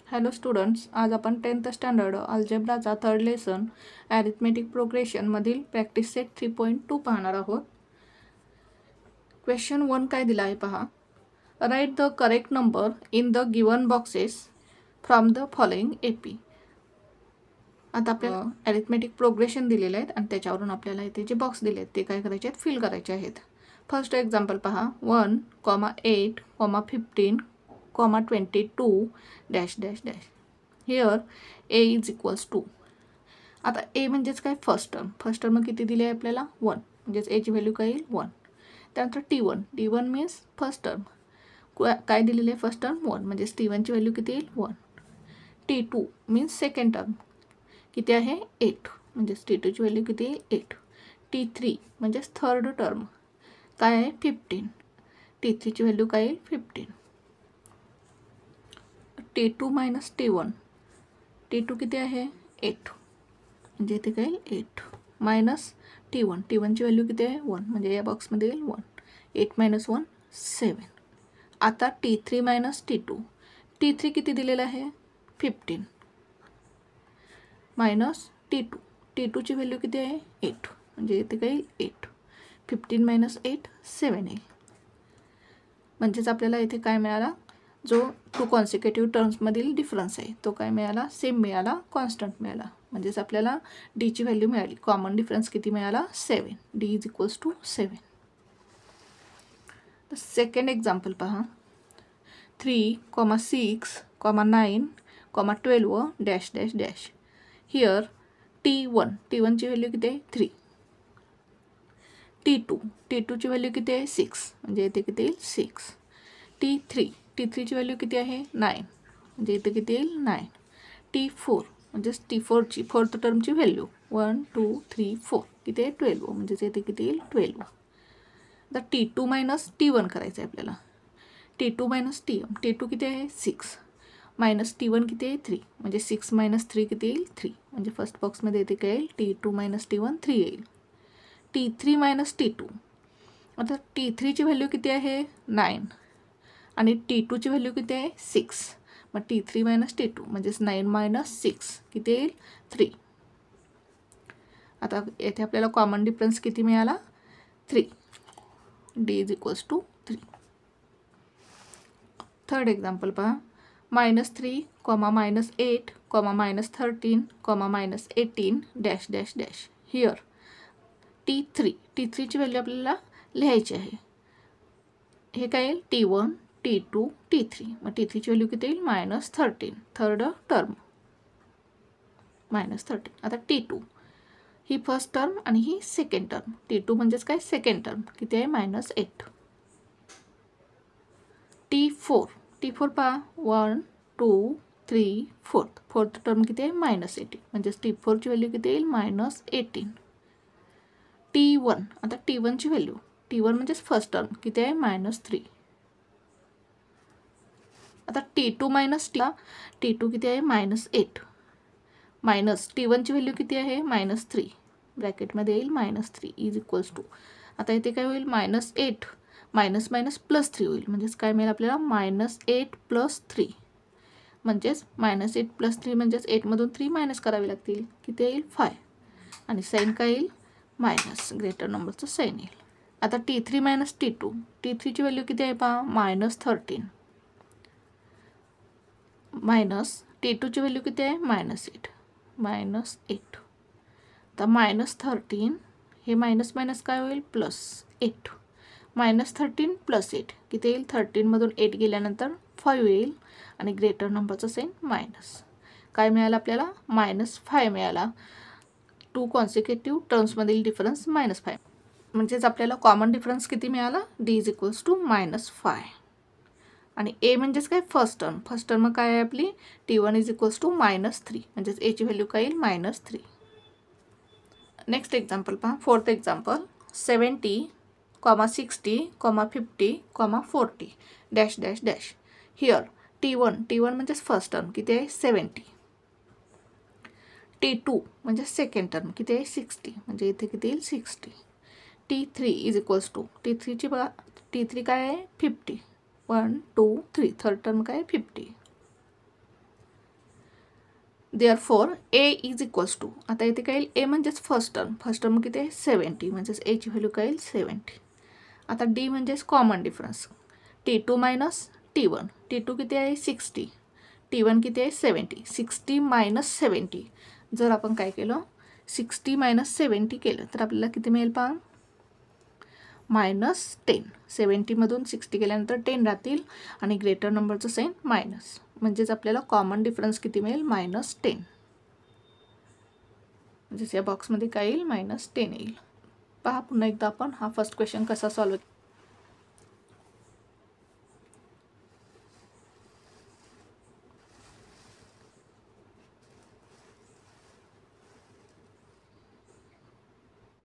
Hello students, आज आपण 10th standard अल्जेब्राचा थर्ड लेसन ॲरिथमेटिक प्रोग्रेशनमधील प्रॅक्टिस सेट 3.2 पाहणार आहोत. क्वेश्चन 1 काय दिला आहे पहा. Write the correct number in the given boxes from the following AP. आता आपल्याला ॲरिथमेटिक प्रोग्रेशन दिलेले आहेत आणि त्याच्यावरून आपल्याला इथे जे बॉक्स दिले आहेत ते काय करायचे आहेत, फिल करायचे आहेत. फर्स्ट एक्झाम्पल पहा. 1, 8, 15, 22 dash dash dash. Here A is equals to. आता A म्हणजेच काय, फर्स्ट टर्म किती दिली आहे आपल्याला, 1, म्हणजेच Aची व्हॅल्यू काय येईल, 1. त्यानंतर T1 मीन्स फर्स्ट टर्म, काय दिलेलं आहे, फर्स्ट टर्म 1, म्हणजेच T1ची व्हॅल्यू किती येईल, 1. T2 मीन्स सेकंड टर्म किती आहे, 8, म्हणजेच T2ची व्हॅल्यू किती येईल, 8. T3 म्हणजेच थर्ड टर्म काय आहे, 15, T3ची व्हॅल्यू काय येईल, 15. T2 मायनस T1, T2 किती आहे, 8, म्हणजे इथे काय येईल, 8 मायनस T1ची व्हॅल्यू किती आहे, 1, म्हणजे या बॉक्समध्ये येईल 1. 8 मायनस 1 7. आता T3 मायनस T3 किती दिलेलं आहे, 15 मायनस T2ची व्हॅल्यू किती आहे, 8, म्हणजे इथे काय येईल 8. 15 मायनस 8 7 येईल. म्हणजेच आपल्याला इथे काय मिळाला, जो 2 कॉन्सिक्युटिव्ह टर्म्समधील डिफरन्स आहे तो काय मिळाला, सेम मिळाला, कॉन्स्टंट मिळाला. म्हणजेच आपल्याला डीची व्हॅल्यू मिळाली. कॉमन डिफरन्स किती मिळाला, 7. D is equals to 7. तर सेकंड एक्झाम्पल पहा. 3, 6, 9, 12 डॅश डॅश डॅश. हिअर T1ची व्हॅल्यू किती आहे, 3. T2ची व्हॅल्यू किती आहे, 6, म्हणजे इथे किती येईल, 6. T3ची व्हॅल्यू किती आहे, 9, म्हणजे इथे किती येईल, 9. T4 म्हणजेच T4ची फोर्थ टर्मची व्हॅल्यू 1 2 3 4 किती आहे, 12, म्हणजेच इथे किती येईल, 12. आता T2 मायनस T1 करायचं आहे आपल्याला. T2 मायनस T2 किती आहे, 6, मायनस T1 किती आहे, 3, म्हणजे 6 मायनस 3 किती येईल, 3, म्हणजे फर्स्ट बॉक्समध्ये इथे काय येईल, T2 मायनस T1 3 येईल. T3 मायनस T2, आता T3ची व्हॅल्यू किती आहे, 9, आणि T2ची व्हॅल्यू किती आहे, 6, मग T3 मायनस T2 म्हणजेच 9 मायनस 6 किती येईल, 3. आता येथे आपल्याला कॉमन डिफरन्स किती मिळाला, 3. D is equals to 3. Third example पहा. -3, -8, -13, -18 डॅश डॅश डॅश. हिअर T3ची व्हॅल्यू आपल्याला लिहायची आहे. हे काय येईल, T1, T2, T3, मग T3ची व्हॅल्यू किती येईल, -13, थर्ड टर्म -13. आता T2 ही फर्स्ट टर्म आणि ही सेकंड टर्म. T2 म्हणजेच काय, सेकंड टर्म किती आहे, -8. T4 पहा, 1 2 3 फोर्थ टर्म किती आहे, -18, म्हणजेच T4ची व्हॅल्यू किती येईल, -18. T1, आता T1ची व्हॅल्यू, T1 म्हणजेच फर्स्ट टर्म किती आहे, -3. आता T2 मायनस T2 किती आहे, -8, मायनस T1ची व्हॅल्यू किती आहे, -3, ब्रॅकेटमध्ये येईल -3 इज इक्वल्स टू. आता इथे काय होईल, -8 मायनस मायनस +3 होईल, म्हणजेच काय मिळेल आपल्याला, -8 + 3, म्हणजेच -8 + 3 म्हणजेच 8मधून 3 मायनस करावे लागतील, किती येईल, 5, आणि साईन काय येईल, मायनस, ग्रेटर नंबरचं साईन येईल. आता T3 मायनस T2ची व्हॅल्यू किती आहे पहा, -13, मायनस T2ची व्हॅल्यू किती आहे, -8, आता -13 हे मायनस मायनस काय होईल, +8, -13 + 8 किती येईल, 13मधून 8 गेल्यानंतर 5 येईल, आणि ग्रेटर नंबरचं साईन मायनस. काय मिळालं आपल्याला, -5 मिळाला. 2 कॉन्सिक्युटिव्ह टर्म्समधील डिफरन्स -5, म्हणजेच आपल्याला कॉमन डिफरन्स किती मिळाला, D इज इक्वल्स टू -5. आणि A म्हणजेच काय, फर्स्ट टर्म काय आहे आपली, T1 इज इक्वल्स टू -3, म्हणजेच Aची व्हॅल्यू काय येईल, -3. नेक्स्ट एक्झाम्पल पहा. Fourth example. 70, 60, 50, 40 dash dash dash. Here T1 म्हणजेच फर्स्ट टर्म किती आहे, 70. T2 म्हणजे सेकंड टर्म किती आहे, 60, म्हणजे इथे किती येईल, 60. T3 इज इक्वल्स टू, T3ची बघा, T3 काय आहे, 50, 1 2 3, थर्ड टर्म काय, 50. Therefore A is equals to, आता इथे काय येईल, ए म्हणजेच फर्स्ट टर्म किती आहे 70, म्हणजेच एची व्हॅल्यू काय येईल 70. आता डी म्हणजेच common difference, T2 minus T1, T2 किती आहे 60, T1 किती आहे 70, 60 मायनस 70. जर आपण काय केलं 60 मायनस 70 केलं तर आपल्याला किती मिळेल पहा, -10. 70मधून 60 गेल्यानंतर 10 राहतील आणि ग्रेटर नंबरचं साईन मायनस, म्हणजेच आपल्याला कॉमन डिफरन्स किती मिळेल -10. म्हणजेच या बॉक्समध्ये काय येईल -10 येईल. पहा पुन्हा एकदा आपण हा फर्स्ट क्वेश्चन कसा सॉल्व्ह